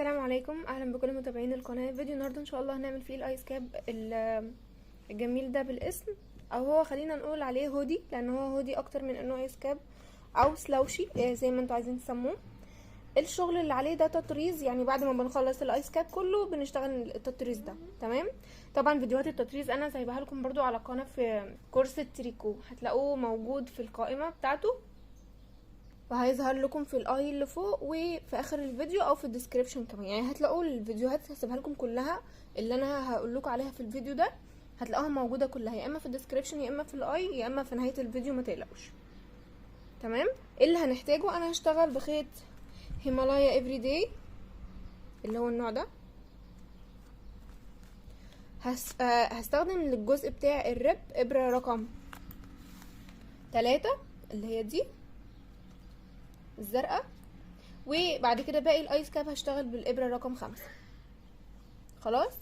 السلام عليكم، اهلا بكل متابعين القناه. فيديو النهارده ان شاء الله هنعمل فيه الايس كاب الجميل ده بالاسم، او هو خلينا نقول عليه هودي، لان هو هودي اكتر من انه ايس كاب او سلاوشي زي ما انتوا عايزين تسموه. الشغل اللي عليه ده تطريز، يعني بعد ما بنخلص الايس كاب كله بنشتغل التطريز ده. تمام. طبعا فيديوهات التطريز انا سايبها لكم برضو على القناه في كورس التريكو، هتلاقوه موجود في القائمه بتاعته، وهيظهر لكم في الاي اللي فوق وفي اخر الفيديو او في الديسكريبشن كمان. يعني هتلاقوا الفيديوهات هسيبها لكم كلها، اللي انا هقول لكم عليها في الفيديو ده هتلاقوها موجوده كلها، يا اما في الديسكريبشن يا اما في الاي يا اما في نهايه الفيديو، ما تقلقوش. تمام. اللي هنحتاجه، انا هشتغل بخيط هيمالايا افري داي اللي هو النوع ده. هستخدم للجزء بتاع الرب ابره رقم 3 اللي هي دي الزرقاء، وبعد كده باقي الايس كاب هشتغل بالابره رقم 5. خلاص.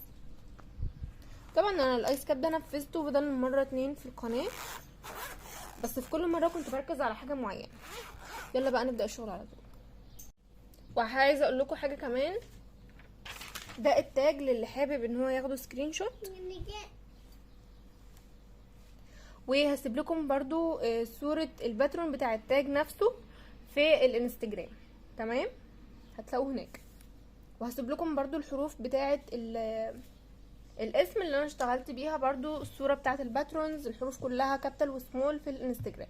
طبعا انا الايس كاب ده نفذته بدل من مره 2 في القناه، بس في كل مره كنت بركز على حاجه معينه. يلا بقى نبدا الشغل على طول. وعايزه اقول لكم حاجه كمان، ده التاج للي حابب ان هو ياخده سكرين شوت، وهسيب لكم برضو صوره الباترون بتاع التاج نفسه في الانستجرام. تمام، هتلاقوه هناك. وهسيب لكم برضو الحروف بتاعه الاسم اللي انا اشتغلت بيها، برضو الصورة بتاعه الباترونز، الحروف كلها كابيتال وسمول في الانستجرام.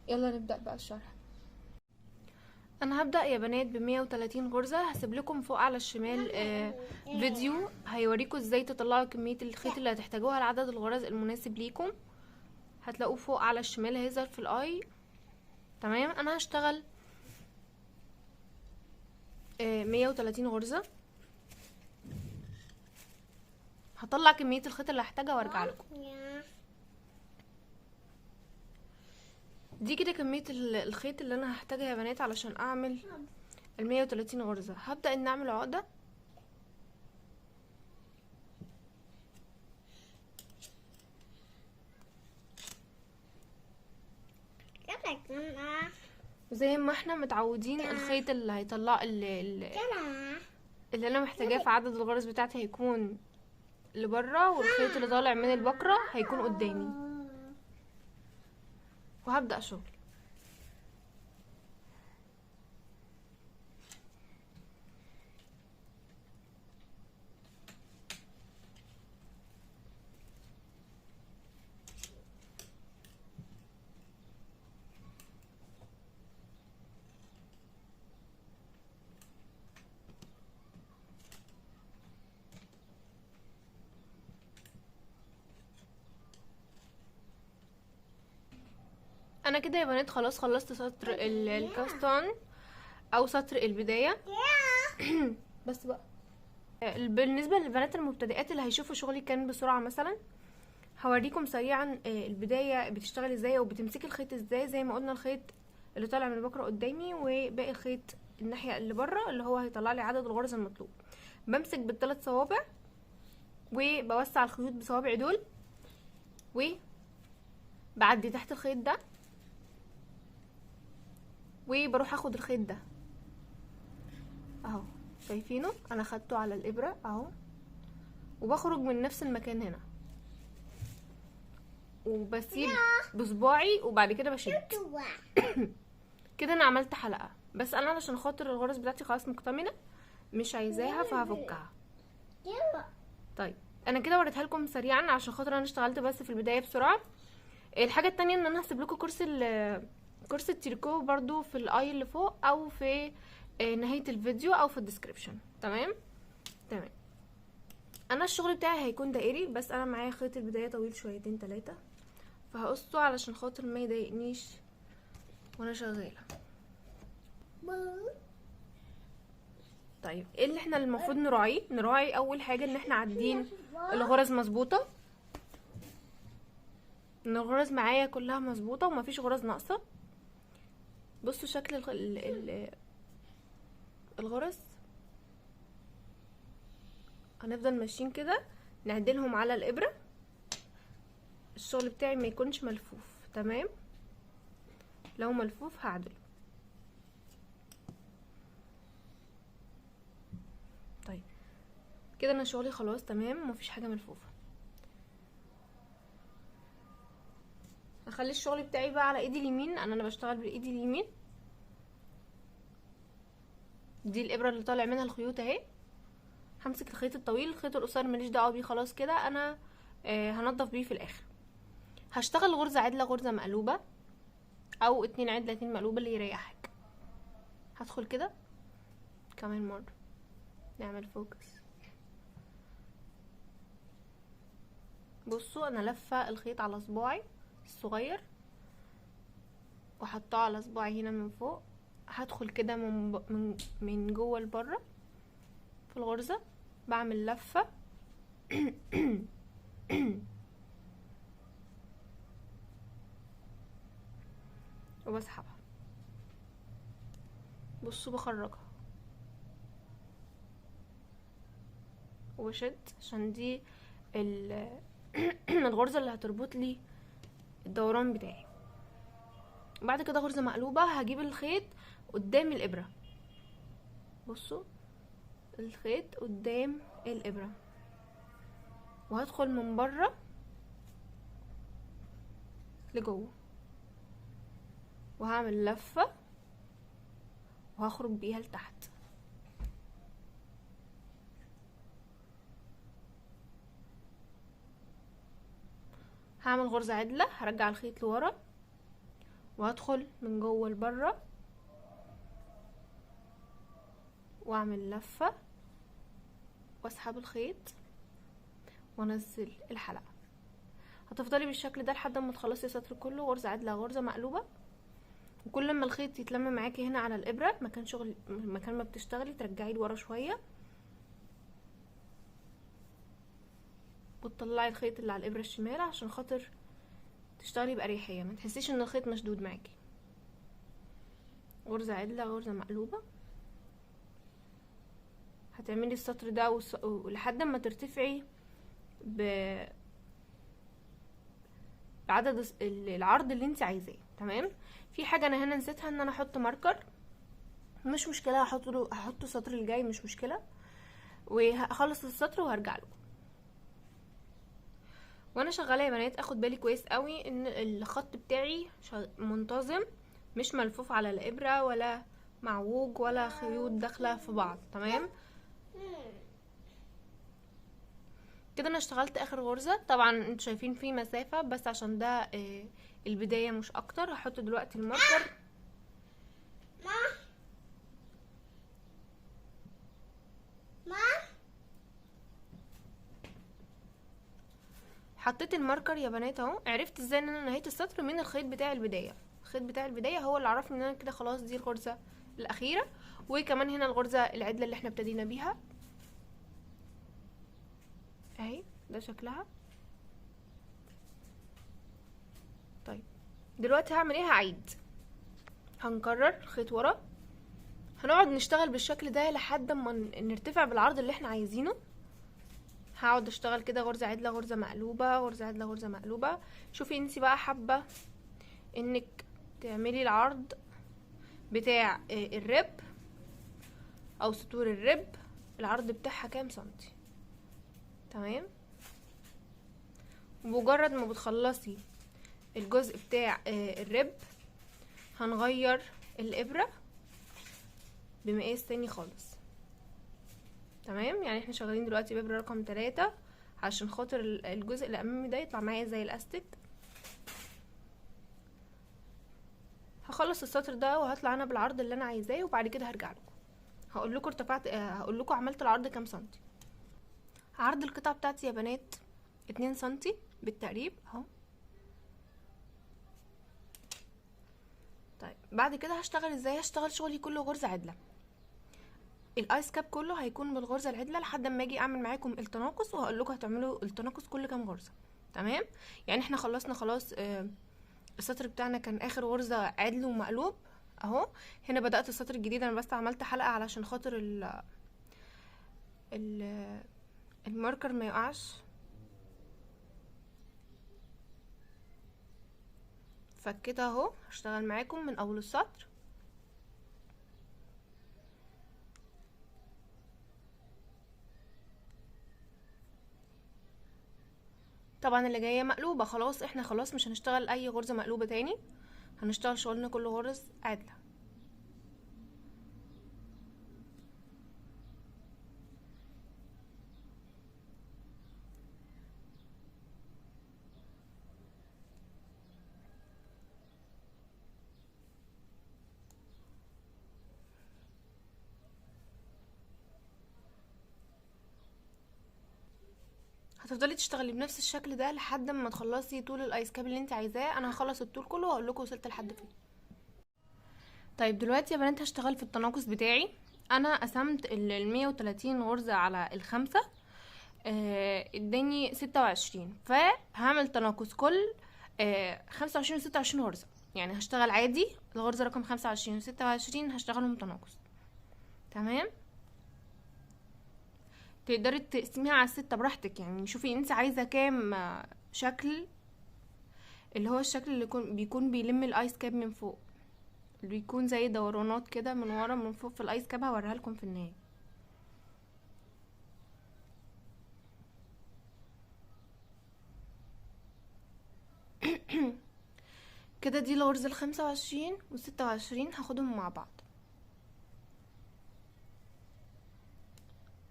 يلا نبدأ بقى الشرح. انا هبدأ يا بنات ب130 غرزة. هسيب لكم فوق على الشمال فيديو هيوريكم ازاي تطلعوا كمية الخيط اللي هتحتاجوها لعدد الغرز المناسب ليكم، هتلاقوه فوق على الشمال هيظهر في الاي. تمام. انا هشتغل 130 غرزة، هطلع كمية الخيط اللي هحتاجها وارجع لكم. دي كده كمية الخيط اللي انا هحتاجها يا بنات علشان اعمل 130 غرزة. هبدأ ان اعمل عقدة، زي ما احنا متعودين. الخيط اللي هيطلع اللي انا محتاجاه في عدد الغرز بتاعتي هيكون لبره، والخيط اللي طالع من البكرة هيكون قدامي، وهبدأ شغل. انا كده يا بنات خلاص خلصت سطر الكاستان او سطر البداية. بس بقى بالنسبة للبنات المبتدئات اللي هيشوفوا شغلي كان بسرعة، مثلا هوريكم سريعا البداية بتشتغل ازاي وبتمسكي الخيط ازاي. زي ما قلنا، الخيط اللي طالع من البكرة قدامي، وباقي الخيط الناحية اللي بره اللي هو هيطلع لي عدد الغرز المطلوب. بمسك بالثلاث صوابع وبوسع الخيوط بصوابعي دول، وبعدي تحت الخيط ده، وبروح اخد الخيط ده اهو، شايفينه؟ انا خدته على الابرة اهو، وبخرج من نفس المكان هنا وبسيب بصباعي، وبعد كده بشد. كده انا عملت حلقة، بس انا علشان خاطر الغرز بتاعتي خلاص مكتملة مش عايزاها فهفكها. طيب انا كده وريتها لكم سريعا عشان خاطر انا اشتغلت بس في البداية بسرعة. الحاجة التانية ان انا هسيب لكم كورس التريكو برضو في الاي اللي فوق، او في نهاية الفيديو، او في الديسكريبشن. تمام. انا الشغل بتاعي هيكون دائري، بس انا معايا خيط البداية طويل شويتين 3، فهقصه علشان خاطر ما يضايقنيش وانا شغالة. طيب ايه اللي احنا المفروض نراعي اول حاجة ان احنا عادين الغرز مظبوطة، ان الغرز معايا كلها مظبوطة ومفيش غرز ناقصة. بصوا شكل الغرز، هنفضل ماشيين كده نعدلهم على الابرة، الشغل بتاعي ما يكونش ملفوف. تمام. لو ملفوف هعدله. كده انا شغلي خلاص تمام، مفيش حاجه ملفوفه. هخلي الشغل بتاعي بقى على ايدي اليمين، انا بشتغل بايدي اليمين. دي الابره اللي طالع منها الخيوط اهي. همسك الخيط الطويل، الخيط القصير ماليش دعوه بيه، خلاص كده انا هنضف بيه في الاخر. هشتغل غرزه عدله، غرزه مقلوبه، او 2 عدله 2 مقلوبه اللي يريحك. هدخل كده كمان مره، نعمل فوكس. بصوا انا لفه الخيط على صباعي الصغير وحطاه على صباعي هنا من فوق. هدخل كده من جوه لبره في الغرزه، بعمل لفه وبسحبها. بصوا بخرجها وبشد عشان دي الغرزه اللي هتربط لي الدوران بتاعي. بعد كده غرزه مقلوبه، هجيب الخيط قدام الابره. بصوا الخيط قدام الابره، وهدخل من بره لجوه، وهعمل لفه وهخرج بيها لتحت. هعمل غرزه عدله، هرجع الخيط لورا وهدخل من جوه لبره واعمل لفه واسحب الخيط وانزل الحلقه. هتفضلي بالشكل ده لحد ما تخلصي السطر كله غرزه عدله غرزه مقلوبه. وكل ما الخيط يتلم معاكي هنا على الابره مكان ما بتشتغلي ترجعيه لورا شويه وتطلعي الخيط اللي على الابره الشمال عشان خاطر تشتغلي باريحيه، ما تحسيش ان الخيط مشدود معاكي. غرزه عدله غرزه مقلوبه. هتعملي السطر ده ولحد ما ترتفعي بعدد العرض اللي انت عايزاه. تمام. في حاجه انا هنا نسيتها، ان انا احط ماركر. مش مشكله، هحطه السطر الجاي مش مشكله، وهخلص السطر وهرجع له. وانا شغاله يا بنات اخد بالي كويس قوي ان الخط بتاعي منتظم، مش ملفوف على الابره ولا معوج ولا خيوط داخله في بعض. تمام كده انا اشتغلت اخر غرزه. طبعا انتوا شايفين في مسافه بس عشان ده البدايه مش اكتر. هحط دلوقتي الماركر. حطيت الماركر يا بنات اهو. عرفت ازاي ان انا نهيت السطر؟ من الخيط بتاع البدايه. الخيط بتاع البدايه هو اللي عرفني ان انا كده خلاص دي الغرزه الاخيره. وكمان هنا الغرزه العدله اللي احنا ابتدينا بيها اهي، ده شكلها. طيب دلوقتي هعمل ايه؟ هعيد، هنكرر خيط ورا، هنقعد نشتغل بالشكل ده لحد ما نرتفع بالعرض اللي احنا عايزينه. هقعد اشتغل كده غرزه عدله غرزه مقلوبه غرزه عدله غرزه مقلوبه. شوفي انتي بقى حابه انك تعملي العرض بتاع الرب او سطور الرب، العرض بتاعها كام سنتي. تمام. ومجرد ما بتخلصي الجزء بتاع الرب هنغير الابره بمقاس تاني خالص. تمام. يعني احنا شغالين دلوقتي بابره رقم 3 عشان خاطر الجزء اللي امامي ده يطلع معايا زي الاستيك. هخلص السطر ده وهطلع انا بالعرض اللي انا عايزاه، وبعد كده هرجع لكم هقول لكم ارتفعت هقول لكم عملت العرض كام سنتي. عرض القطعه بتاعتي يا بنات 2 سنتي بالتقريب اهو. طيب بعد كده هشتغل ازاي؟ هشتغل شغلي كله غرزه عدله. الايس كاب كله هيكون بالغرزه العدله لحد ما اجي اعمل معاكم التناقص، وهقول لكم هتعملوا التناقص كل كام غرزه. تمام. يعني احنا خلصنا خلاص السطر بتاعنا كان اخر غرزه عدل ومقلوب اهو. هنا بدات السطر الجديد، انا بس عملت حلقه علشان خاطر الماركر ما يقعش. فكده اهو هشتغل معاكم من اول السطر. طبعا اللي جايه مقلوبه خلاص، احنا خلاص مش هنشتغل اي غرزه مقلوبه تاني، هنشتغل شغلنا كله غرز عادله. هتفضلي تشتغلي بنفس الشكل ده لحد ما تخلصي طول الايس كاب اللي انت عايزاه. انا هخلص الطول كله واقول لكم وصلت لحد فين. طيب دلوقتي يا بنات هشتغل في التناقص بتاعي. انا قسمت ال 130 غرزه على الخمسه، اداني 26، فهعمل تناقص كل 25 و 26 غرزه. يعني هشتغل عادي الغرزه رقم 25 و 26 هشتغلهم تناقص. تمام. تقدري تقسميها على الستة براحتك، يعني شوفي انت عايزه كام شكل، اللي هو الشكل اللي بيكون بيلم الايس كاب من فوق، اللي بيكون زي دورانات كده من ورا من فوق في الايس كاب، هوريها لكم في النهايه. كده دي الغرزه ال25 وال26 هاخدهم مع بعض،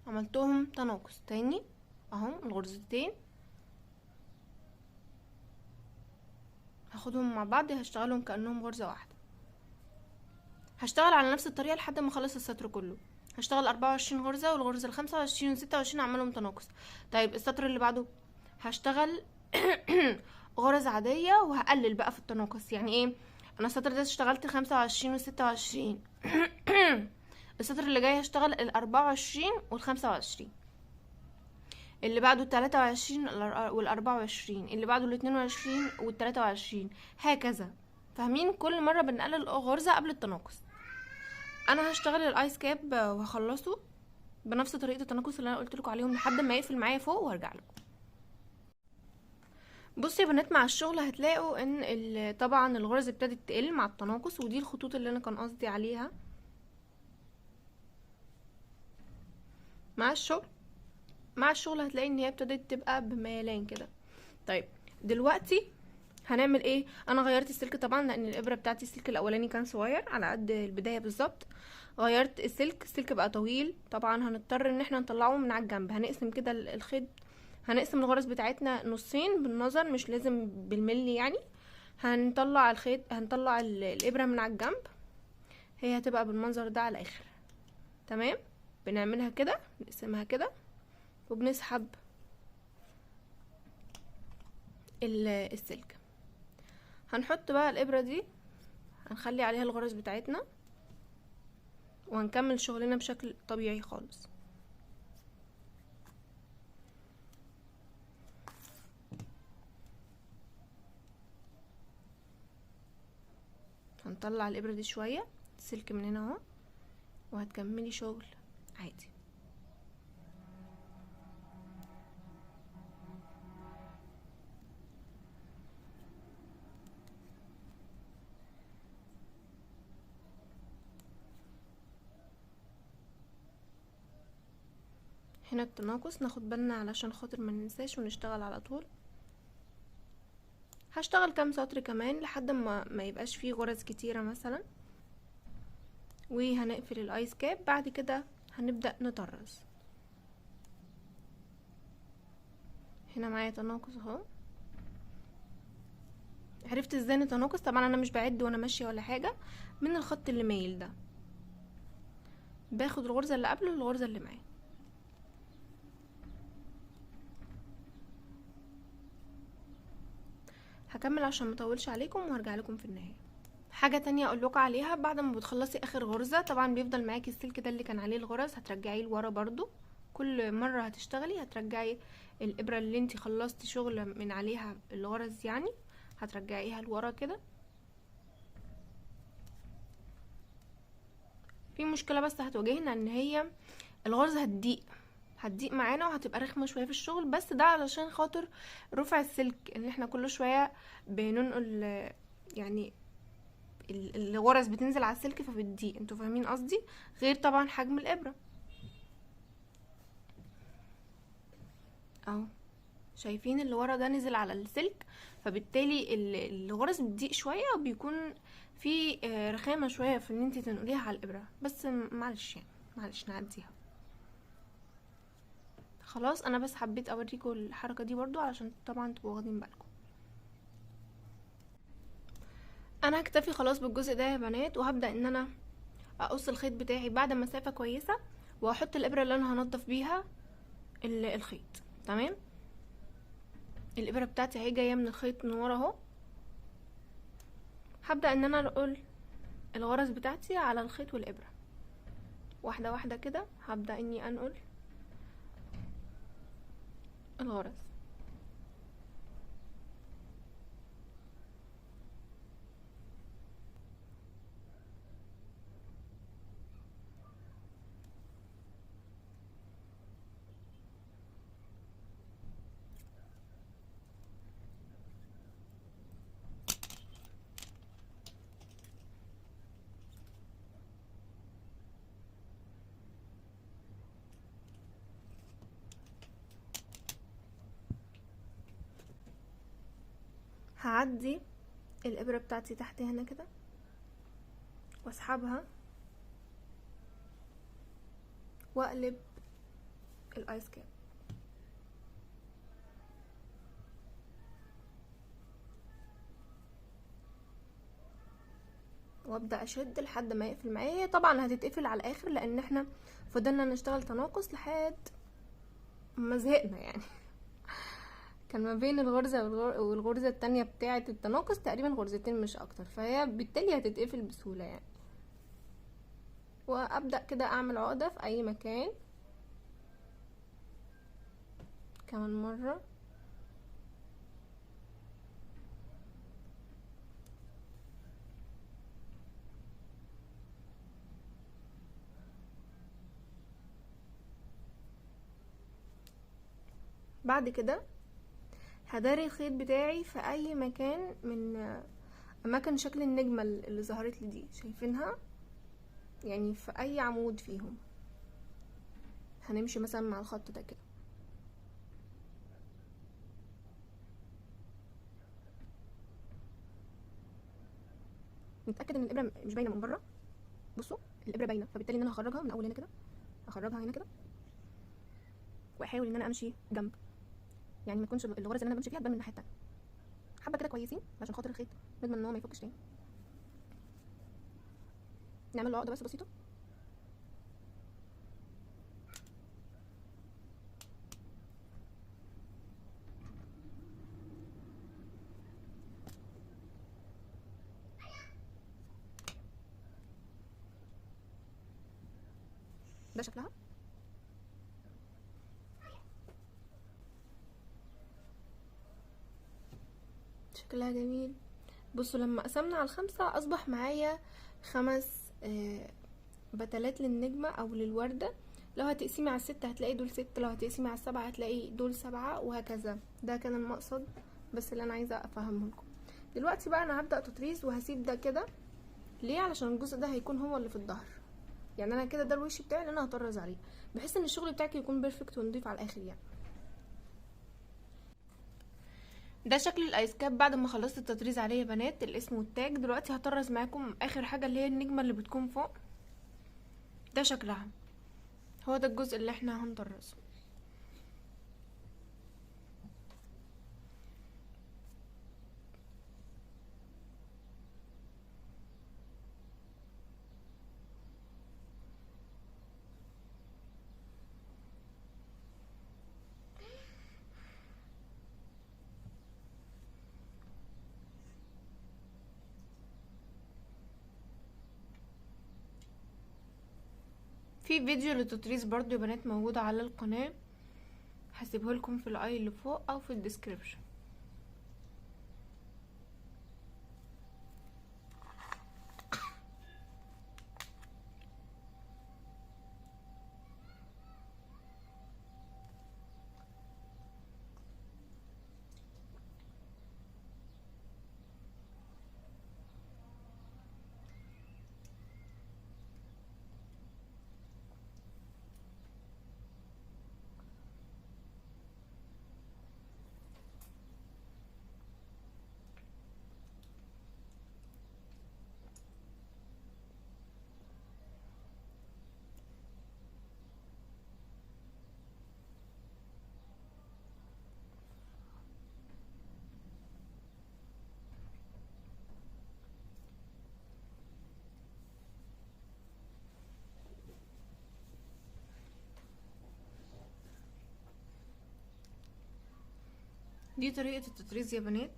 عملتهم تناقص تاني اهو. الغرزتين هاخدهم مع بعض، هشتغلهم كأنهم غرزة واحدة. هشتغل على نفس الطريقة لحد ما اخلص السطر كله. هشتغل 24 غرزة، والغرزة ال25 و26 اعملهم تناقص. طيب السطر اللي بعده هشتغل غرز عادية وهقلل بقى في التناقص. يعني ايه؟ انا السطر ده اشتغلت 25 و26 السطر اللي جاي هشتغل ال24 وال25، اللي بعده ال23 وال24، اللي بعده ال22 وال23، هكذا. فاهمين؟ كل مره بنقلل غرزه قبل التناقص. انا هشتغل الايس كاب وهخلصه بنفس طريقه التناقص اللي انا قلت لكم عليهم لحد ما يقفل معايا فوق وهرجع لكم. بصوا يا بنات، مع الشغل هتلاقوا ان طبعا الغرز ابتدت تقل مع التناقص، ودي الخطوط اللي انا كان قصدي عليها. مع الشغل هتلاقي ان هي ابتدت تبقى بميلان كده. طيب دلوقتي هنعمل ايه؟ انا غيرت السلك طبعا، لان الابره بتاعتي السلك الاولاني كان صغير على قد البدايه بالظبط. غيرت السلك بقى طويل. طبعا هنضطر ان احنا نطلعه من على الجنب. هنقسم كده الخيط، هنقسم الغرز بتاعتنا نصين بالنظر، مش لازم بالملي يعني. هنطلع الخيط، هنطلع الابره من على الجنب، هي هتبقى بالمنظر ده على الاخر. تمام. بنعملها كده، نقسمها كده وبنسحب السلك. هنحط بقى الابره دي، هنخلي عليها الغرز بتاعتنا وهنكمل شغلنا بشكل طبيعي خالص. هنطلع الابره دي شويه السلك من هنا اهو، وهتكملي شغل عادي. هنا التناقص ناخد بالنا علشان خاطر ما ننساش ونشتغل على طول. هشتغل كام سطر كمان لحد ما يبقاش فيه غرز كتيره مثلا، وهنقفل الايس كاب. بعد كده هنبدأ نطرز. هنا معايا تناقص اهو. عرفت ازاي نتناقص؟ طبعا انا مش بعد وانا ماشيه ولا حاجه، من الخط اللي مايل ده باخد الغرزه اللي قبله والغرزه اللي معاه. هكمل عشان مطولش عليكم وهرجع لكم في النهايه. حاجه تانية اقول لكم عليها، بعد ما بتخلصي اخر غرزه طبعا بيفضل معاكي السلك ده اللي كان عليه الغرز، هترجعيه لورا برضو. كل مره هتشتغلي هترجعي الابره اللي انتي خلصتي شغل من عليها الغرز، يعني هترجعيها لورا كده. في مشكله بس هتواجهنا، ان هي الغرزه هتضيق معانا وهتبقى رخمه شويه في الشغل، بس ده علشان خاطر رفع السلك، ان احنا كل شويه بننقل يعني الغرز بتنزل على السلك فبتضيق. انتوا فاهمين قصدي؟ غير طبعا حجم الابره اهو. شايفين اللي ورا ده نزل على السلك، فبالتالي الغرز بتضيق شويه وبيكون في رخامه شويه في ان انت تنقليها على الابره، بس معلش يعني، معلش نعديها. خلاص انا بس حبيت اوريكم الحركه دي برضو علشان طبعا تبقوا واخدين بالكم. انا هكتفي خلاص بالجزء ده يا بنات، وهبدا ان انا اقص الخيط بتاعي بعد مسافه كويسه، وهحط الابره اللي انا هنضف بيها الخيط. تمام، الابره بتاعتي اهي جايه من الخيط من ورا اهو. هبدا ان انا انقل الغرز بتاعتي على الخيط والابره واحده واحده كده. هبدا اني انقل الغرز. هعدي الابره بتاعتي تحت هنا كده واسحبها واقلب الايس كاب، وابدا اشد لحد ما يقفل معايا. هي طبعا هتتقفل على الاخر لان احنا فضلنا نشتغل تناقص لحد ما زهقنا يعني. كان ما بين الغرزة والغرزة التانية بتاعة التناقص تقريبا غرزتين مش اكتر، فهي بالتالي هتتقفل بسهولة يعني. وابدأ كده اعمل عقدة في اي مكان كمان مرة. بعد كده هداري الخيط بتاعي في اي مكان من اماكن شكل النجمة اللي ظهرت لي دي، شايفينها؟ يعني في اي عمود فيهم هنمشي مثلا مع الخط ده كده. نتاكد ان الابره مش باينه من بره. بصوا الابره باينه، فبالتالي ان انا هخرجها من اول هنا كده، هخرجها هنا كده، واحاول ان انا امشي جنب، يعني ما تكونش الغرز اللي انا بمشي فيها تبان من الناحيه التانيه. حبه كده كويسين عشان خاطر الخيط نضمن ان هو ما يفكش تاني. نعمل له عقده بس بسيطه. ده شكلها. شكلها جميل. بصوا لما قسمنا على 5 اصبح معايا 5 بتلات للنجمة او للوردة. لو هتقسمي على 6 هتلاقي دول 6، لو هتقسمي على 7 هتلاقي دول 7، وهكذا. ده كان المقصد بس اللي انا عايزة افهمه لكم. دلوقتي بقى انا هبدأ تطريز وهسيب ده كده. ليه؟ علشان الجزء ده هيكون هو اللي في الظهر، يعني انا كده ده الوش بتاعي اللي انا هطرز عليه، بحيث ان الشغل بتاعك يكون بيرفكت ونضيف على الاخر يعني. ده شكل الايس كاب بعد ما خلصت التطريز عليه يا بنات، الاسم والتاج. دلوقتي هطرز معاكم اخر حاجه اللي هي النجمه اللي بتكون فوق. ده شكلها، هو ده الجزء اللي احنا هنطرزه. في فيديو للتطريز برضو يا بنات موجود على القناه، هسيبه لكم في الاي اللي فوق او في الديسكريبشن. دي طريقة التطريز يا بنات.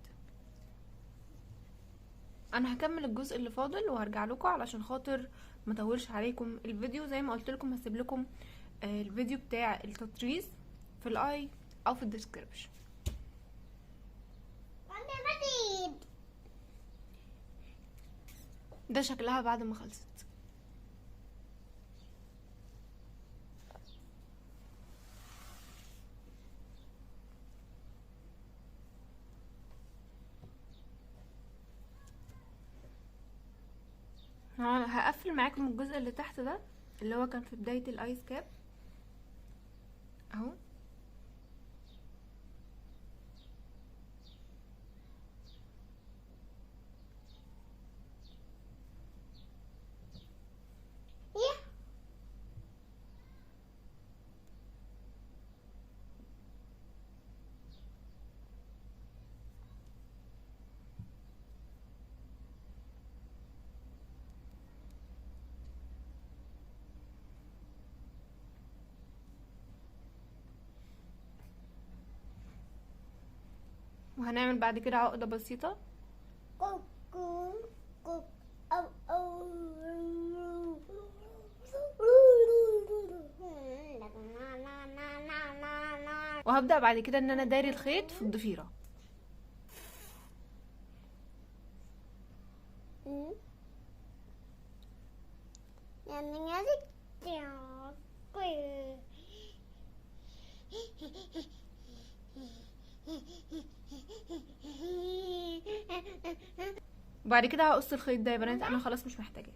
انا هكمل الجزء اللي فاضل وهرجع لكم علشان خاطر ما اطولش عليكم الفيديو. زي ما قلت لكم هسيب لكم الفيديو بتاع التطريز في الاي او في الديسكريبشن. ده شكلها بعد ما خلصت. هقفل معاكم الجزء اللي تحت ده اللي هو كان في بداية الايس كاب اهو. وهنعمل بعد كده عقدة بسيطة. وهبدأ بعد كده ان انا داري الخيط في الضفيرة. وبعد كده هقص الخيط ده يا بنات، انا خلاص مش محتاجاه.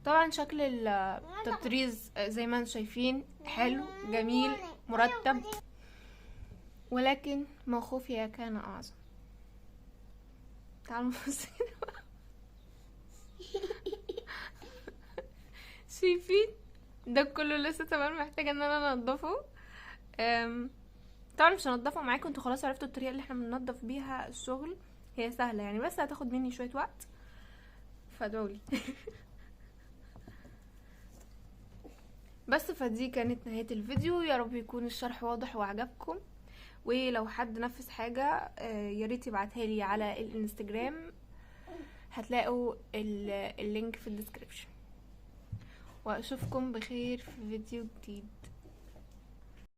طبعا شكل التطريز زي ما انتم شايفين حلو جميل مرتب، ولكن ما خفي كان اعظم. تعالوا نبص كده. شايفين ده كله لسه طبعا محتاجه ان انا انضفه. طبعا مش هنضفه معاكم، انتوا خلاص عرفتوا الطريقه اللي احنا بننضف بيها الشغل. هي سهله يعني بس هتاخد مني شويه وقت، فادعولي. بس فدي كانت نهايه الفيديو. يا رب يكون الشرح واضح وعجبكم، ولو حد نفذ حاجه ياريت يبعتها لي على الانستجرام، هتلاقوا اللينك في الديسكريبشن. واشوفكم بخير في فيديو جديد.